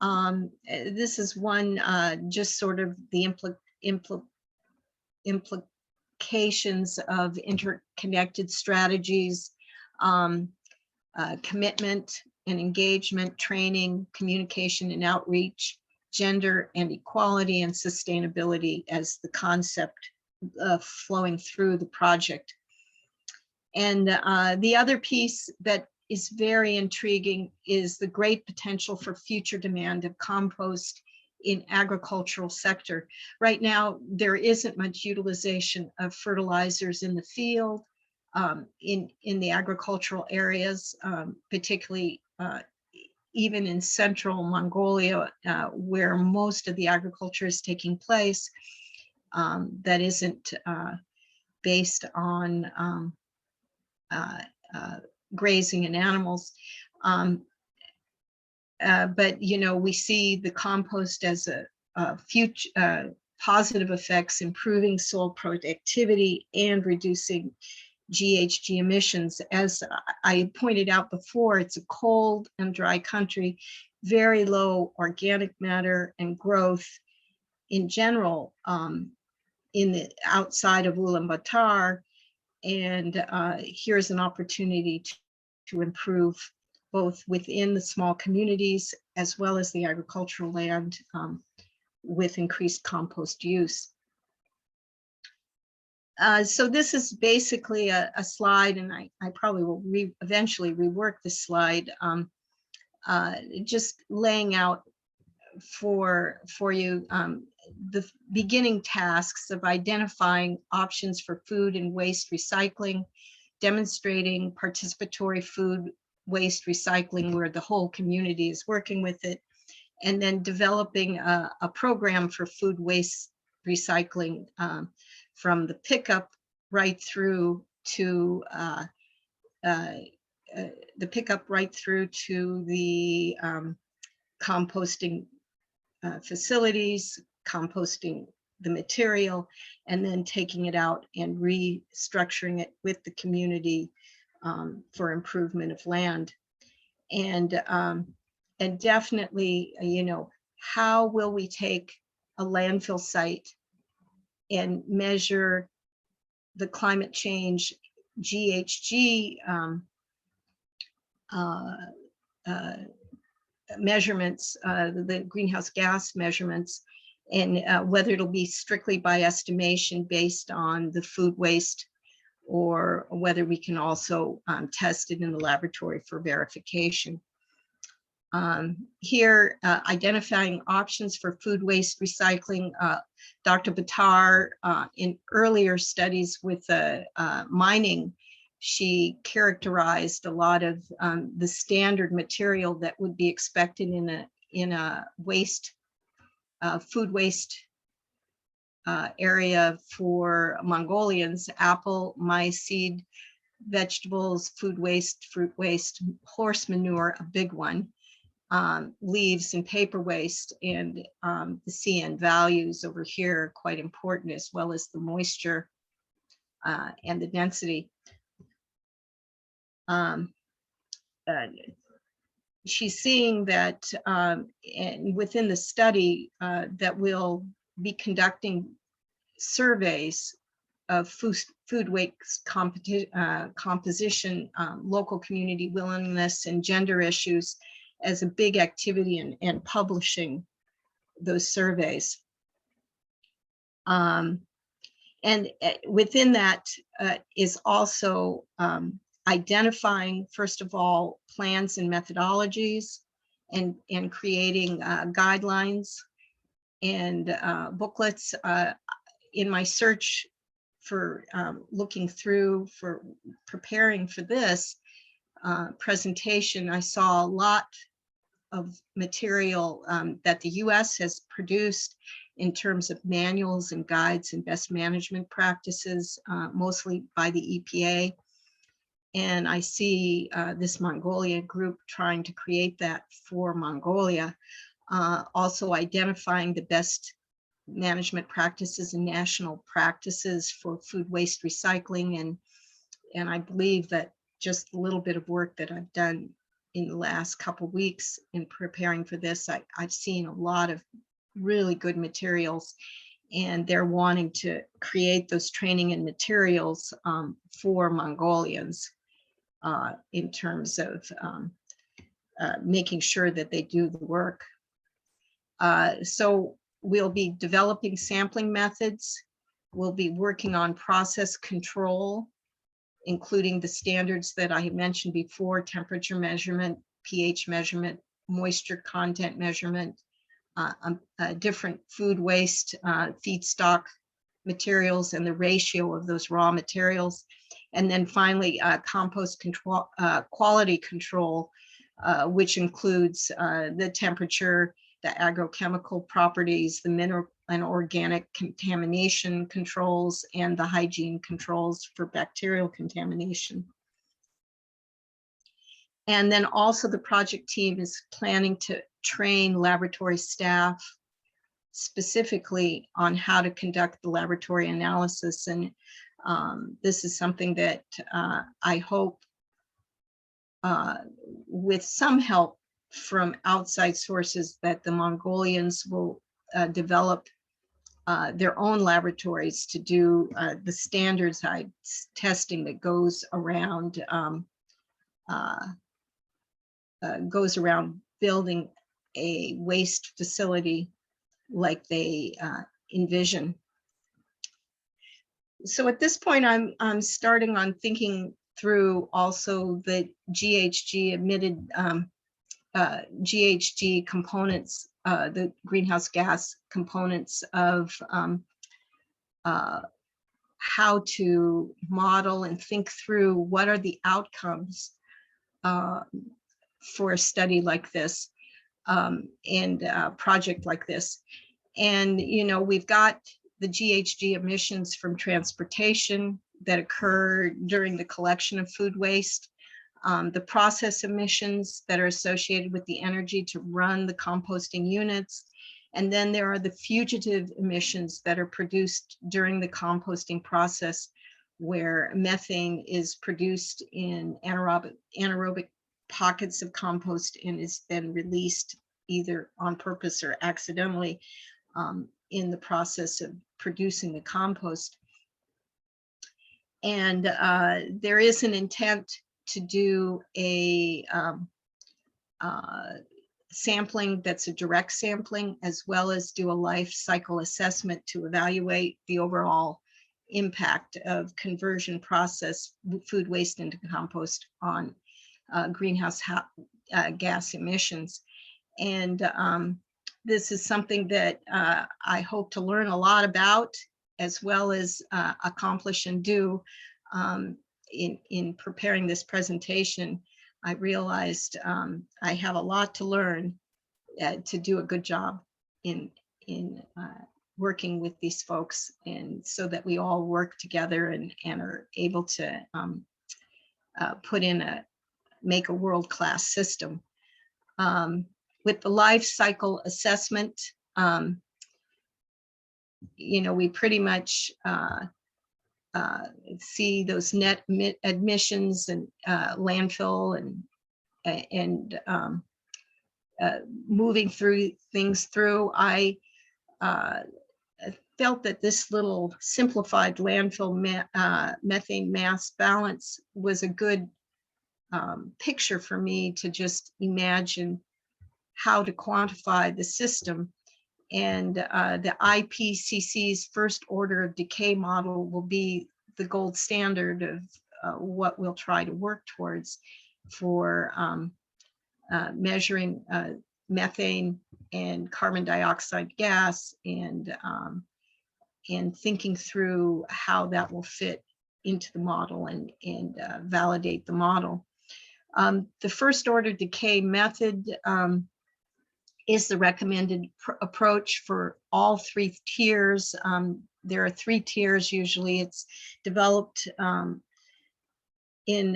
This is one, just sort of the implications of interconnected strategies, commitment and engagement, training, communication and outreach, gender and equality, and sustainability as the concept flowing through the project. And the other piece that is very intriguing is the great potential for future demand of compost in agricultural sector. Right now, there isn't much utilization of fertilizers in the field, in the agricultural areas, particularly even in central Mongolia, where most of the agriculture is taking place, that isn't based on grazing and animals. But, you know, we see the compost as a future positive effects, improving soil productivity and reducing GHG emissions. As I pointed out before, it's a cold and dry country, very low organic matter and growth in general in the outside of Ulaanbaatar. And here's an opportunity to improve both within the small communities as well as the agricultural land with increased compost use. So this is basically a slide, and I probably will eventually rework this slide, just laying out for you the beginning tasks of identifying options for food and waste recycling, demonstrating participatory food waste recycling where the whole community is working with it, and then developing a program for food waste recycling from the pickup right through to the composting facilities, composting the material, and then taking it out and restructuring it with the community for improvement of land. And definitely, you know, how will we take a landfill site and measure the climate change GHG measurements, the greenhouse gas measurements, and whether it'll be strictly by estimation based on the food waste, or whether we can also test it in the laboratory for verification. Here, identifying options for food waste recycling. Dr. Batar, in earlier studies with mining, she characterized a lot of the standard material that would be expected in a waste, food waste area for Mongolians: apple, maize seed, vegetables, food waste, fruit waste, horse manure, a big one, leaves and paper waste, and the CN values over here are quite important, as well as the moisture and the density. She's seeing that and within the study that we'll be conducting surveys of food waste composition, local community willingness, and gender issues as a big activity, and publishing those surveys. And within that is also identifying, first of all, plans and methodologies, and creating guidelines and booklets. In my search for looking through, for preparing for this presentation, I saw a lot of material that the US has produced in terms of manuals and guides and best management practices, mostly by the EPA. And I see this Mongolia group trying to create that for Mongolia, also identifying the best management practices and national practices for food waste recycling. And I believe that just a little bit of work that I've done in the last couple of weeks in preparing for this, I've seen a lot of really good materials, and they're wanting to create those training and materials for Mongolians in terms of making sure that they do the work. So we'll be developing sampling methods. We'll be working on process control, including the standards that I mentioned before: temperature measurement, pH measurement, moisture content measurement, different food waste, feedstock materials, and the ratio of those raw materials. And then finally, compost control, quality control, which includes the temperature, the agrochemical properties, the mineral and organic contamination controls, and the hygiene controls for bacterial contamination. And then also the project team is planning to train laboratory staff specifically on how to conduct the laboratory analysis. And this is something that I hope, with some help from outside sources, that the Mongolians will develop their own laboratories to do the standardized testing that goes around building a waste facility like they envision. So at this point, I'm starting on thinking through also the GHG emitted GHG components, the greenhouse gas components of how to model and think through what are the outcomes for a study like this, and a project like this. And, you know, we've got the GHG emissions from transportation that occur during the collection of food waste, the process emissions that are associated with the energy to run the composting units. And then there are the fugitive emissions that are produced during the composting process, where methane is produced in anaerobic pockets of compost and is then released either on purpose or accidentally in the process of producing the compost. And there is an intent to do a sampling that's a direct sampling, as well as do a life cycle assessment to evaluate the overall impact of conversion process food waste into compost on greenhouse gas emissions. And this is something that I hope to learn a lot about, as well as accomplish and do. In preparing this presentation, I realized I have a lot to learn to do a good job in working with these folks, and so that we all work together and are able to make a world-class system. with the life cycle assessment, we pretty much see those net admissions and landfill and moving through things through. I felt that this little simplified landfill methane mass balance was a good picture for me to just imagine how to quantify the system. And the IPCC's first order of decay model will be the gold standard of what we'll try to work towards for measuring methane and carbon dioxide gas, and thinking through how that will fit into the model and validate the model. The first order decay method is the recommended approach for all 3 tiers. There are 3 tiers usually. It's developed and then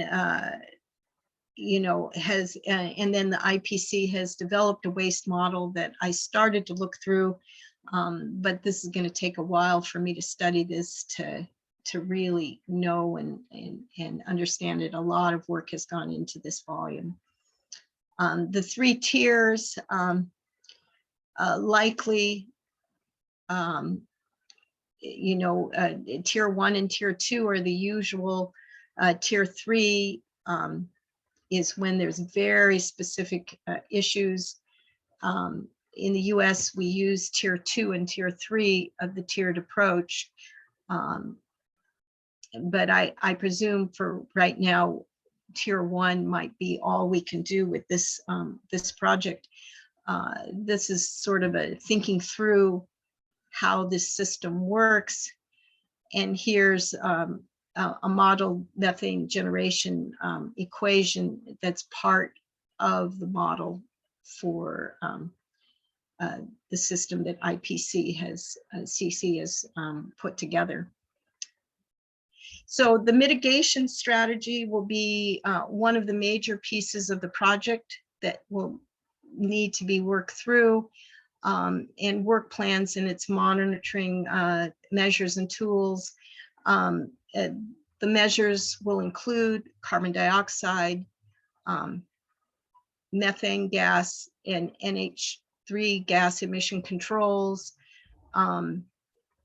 the IPC has developed a waste model that I started to look through, but this is going to take a while for me to study this to really know and understand it. A lot of work has gone into this volume. The 3 tiers, likely, tier 1 and tier 2 are the usual. Tier 3 is when there's very specific issues. In the US, we use tier 2 and tier 3 of the tiered approach. But I presume for right now, tier 1 might be all we can do with this project. This is sort of a thinking through how this system works. And here's a model methane generation equation that's part of the model for the system that IPC has, CC has put together. So the mitigation strategy will be one of the major pieces of the project that will need to be worked through, and work plans and its monitoring measures and tools. The measures will include carbon dioxide, methane gas, and NH3 gas emission controls.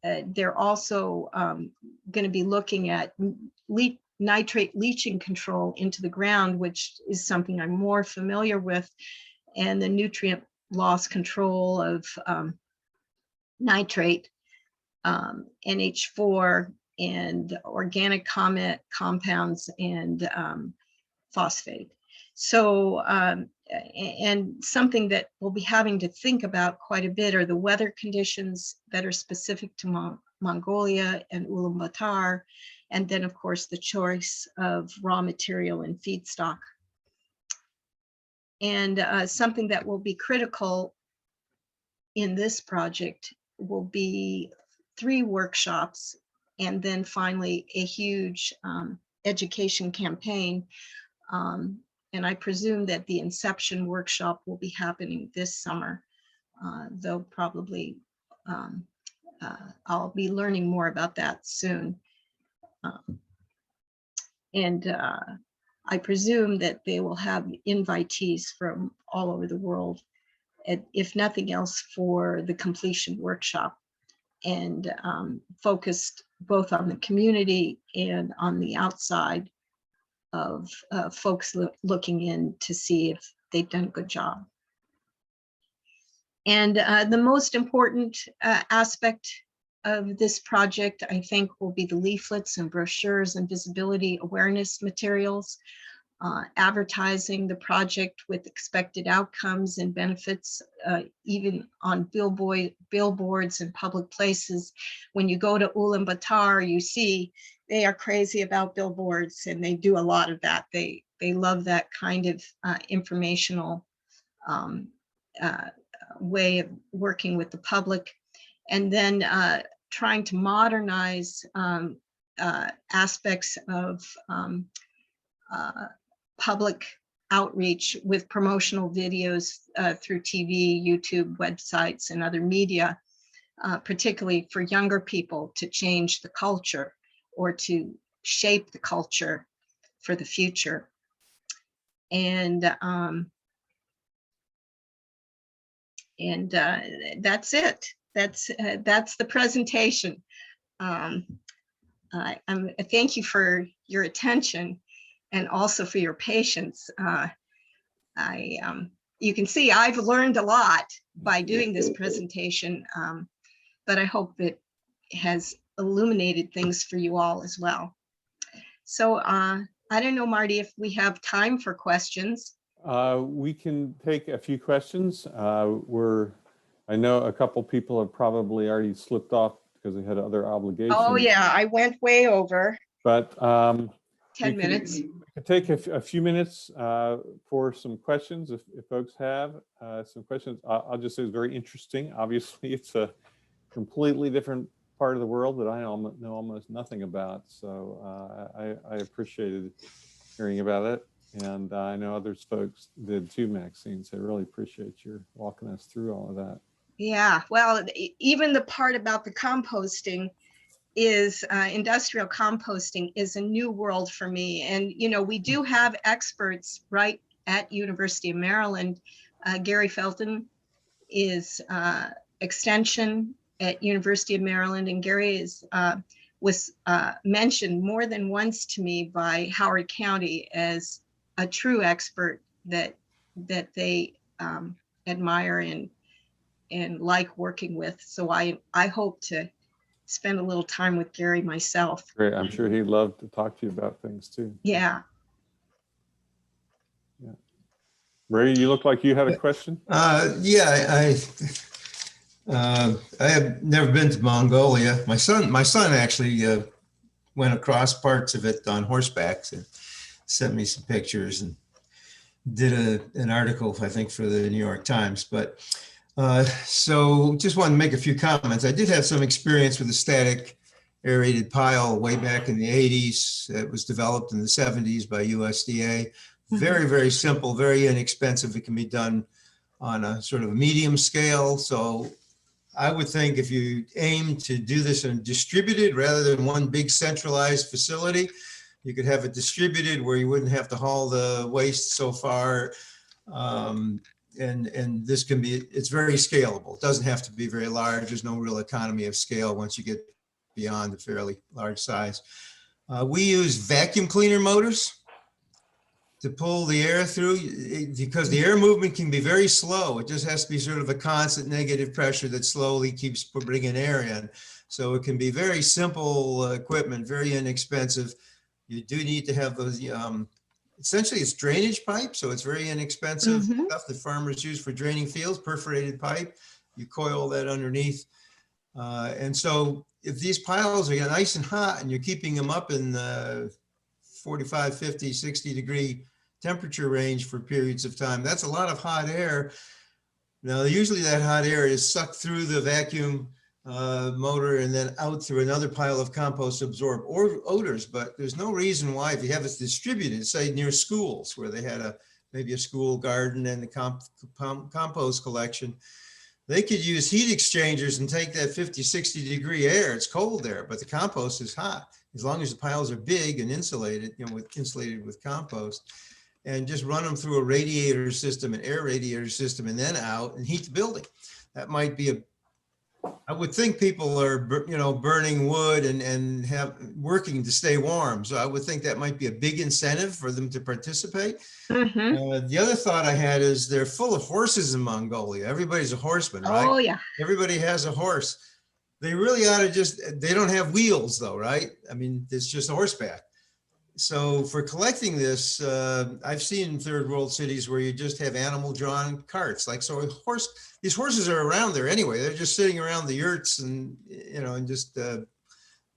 They're also going to be looking at nitrate leaching control into the ground, which is something I'm more familiar with, and the nutrient loss control of nitrate, NH4, and organic compounds, and phosphate. So, and something that we'll be having to think about quite a bit are the weather conditions that are specific to Mongolia and Ulaanbaatar, and then of course the choice of raw material and feedstock. And something that will be critical in this project will be 3 workshops, and then finally a huge education campaign. And I presume that the inception workshop will be happening this summer, though probably I'll be learning more about that soon. And I presume that they will have invitees from all over the world, if nothing else for the completion workshop, and focused both on the community and on the outside of folks looking in to see if they've done a good job. And the most important aspect of this project, I think, will be the leaflets and brochures and visibility awareness materials, advertising the project with expected outcomes and benefits, even on billboards and public places. When you go to Ulaanbaatar, you see they are crazy about billboards, and they do a lot of that. They love that kind of informational way of working with the public. And then trying to modernize aspects of public outreach with promotional videos through TV, YouTube, websites, and other media, particularly for younger people to change the culture or to shape the culture for the future. And that's it. That's the presentation. Thank you for your attention and also for your patience. You can see I've learned a lot by doing this presentation, but I hope it has illuminated things for you all as well. So I don't know, Marty, if we have time for questions. We can take a few questions. I know a couple people have probably already slipped off because they had other obligations. Oh yeah, I went way over. But 10 minutes. We can take a few minutes for some questions if folks have some questions. I'll just say it's very interesting. Obviously, it's a completely different part of the world that I know almost nothing about. So I appreciated hearing about it. And I know others folks did too, Maxine. So I really appreciate your walking us through all of that. Yeah, well, even the part about the composting is industrial composting is a new world for me. And, you know, we do have experts right at University of Maryland. Gary Felton is extension at University of Maryland, and Gary was mentioned more than once to me by Howard County as a true expert that they admire and like working with. So I hope to spend a little time with Gary myself. Great. I'm sure he'd love to talk to you about things too. Yeah. Yeah. Ray, you look like you had a question. Yeah, I have never been to Mongolia. My son actually went across parts of it on horseback and sent me some pictures and did an article, I think, for the New York Times. But so just wanted to make a few comments. I did have some experience with a static aerated pile way back in the 80s. It was developed in the 70s by USDA. Very, very simple, very inexpensive. It can be done on a sort of a medium scale. So I would think if you aim to do this in distributed rather than one big centralized facility, you could have it distributed where you wouldn't have to haul the waste so far. And this can be, it's very scalable. It doesn't have to be very large. There's no real economy of scale once you get beyond the fairly large size. We use vacuum cleaner motors to pull the air through, because the air movement can be very slow. It just has to be sort of a constant negative pressure that slowly keeps bringing air in. So it can be very simple equipment, very inexpensive. You do need to have those, essentially it's drainage pipe, so it's very inexpensive stuff that farmers use for draining fields, perforated pipe. You coil that underneath. And so if these piles are nice and hot and you're keeping them up in the 45, 50, 60 degree temperature range for periods of time, that's a lot of hot air. Now, usually that hot air is sucked through the vacuum motor and then out through another pile of compost to absorb odors. But there's no reason why, if you have it distributed, say near schools where they had maybe a school garden and the compost collection, they could use heat exchangers and take that 50, 60 degree air. It's cold there, but the compost is hot. As long as the piles are big and insulated, insulated with compost, and just run them through a radiator system, an air radiator system, and then out and heat the building. That might be I would think people are, burning wood and working to stay warm. So I would think that might be a big incentive for them to participate. The other thought I had is they're full of horses in Mongolia. Everybody's a horseman, right? Oh yeah. Everybody has a horse. They really ought to they don't have wheels though, right? I mean, it's just horseback. So for collecting this, I've seen in third world cities where you just have animal drawn carts. Like, so these horses are around there anyway. They're just sitting around the yurts and, and just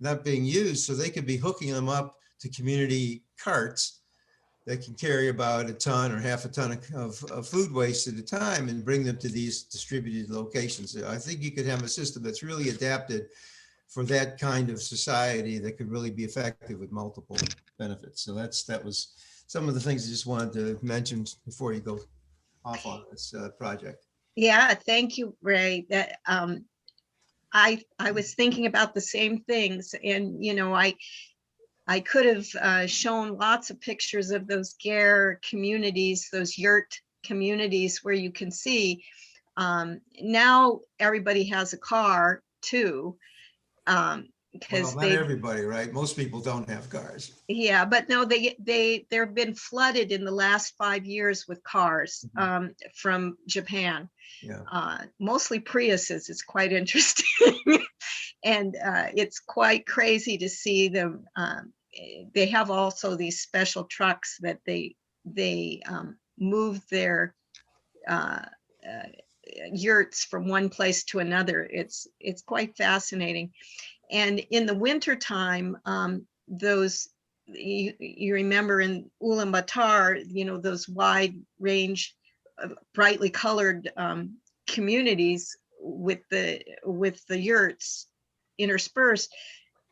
not being used. So they could be hooking them up to community carts that can carry about a ton or half a ton of food waste at a time and bring them to these distributed locations. I think you could have a system that's really adapted for that kind of society that could really be effective with multiple benefits. So that was some of the things I just wanted to mention before you go off on this project. Yeah, thank you, Ray. That I was thinking about the same things, and you know, I could have shown lots of pictures of those GARE communities, those yurt communities where you can see now everybody has a car too. Because Well, not everybody, right? Most people don't have cars. yeah, but no, they've been flooded in the last 5 years with cars from Japan. Yeah. Mostly Priuses. It's quite interesting. And it's quite crazy to see them. They have also these special trucks that they move their yurts from one place to another. It's quite fascinating. And in the wintertime, those, you remember in Ulaanbaatar, you know, those wide range, brightly colored communities with the yurts interspersed,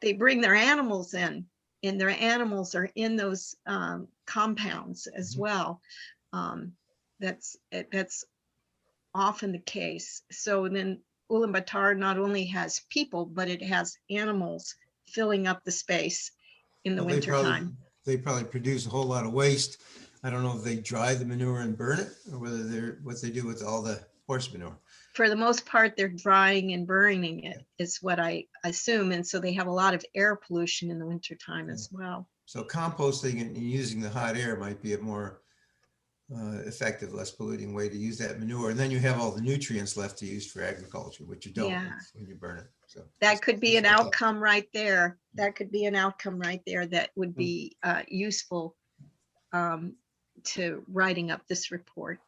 they bring their animals in, and their animals are in those compounds as well. That's often the case. So then Ulaanbaatar not only has people, but it has animals filling up the space in the Well, winter time. they probably produce a whole lot of waste. I don't know if they dry the manure and burn it, or whether what they do with all the horse manure. For the most part, they're drying and burning it, is what I assume. And so they have a lot of air pollution in the winter time as well. So composting and using the hot air might be a more effective, less polluting way to use that manure. And then you have all the nutrients left to use for agriculture, which you don't when you burn it. So that could be an outcome right there. That could be an outcome right there that would be useful to writing up this report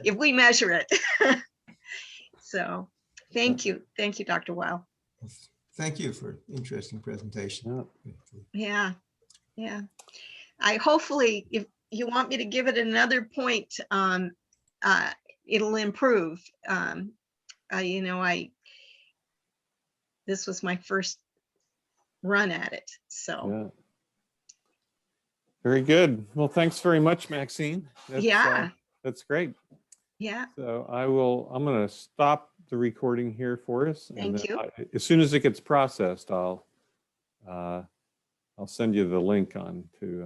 if we measure it. So thank you, Dr. Weil. Thank you for interesting presentation. Yeah. I hopefully, if you want me to give it another point, it'll improve. You know, this was my first run at it, so. Yeah. Very good. Well, thanks very much, Maxine. That's great. Yeah. So I'm going to stop the recording here for us. Thank you. As soon as it gets processed, I'll send you the link on to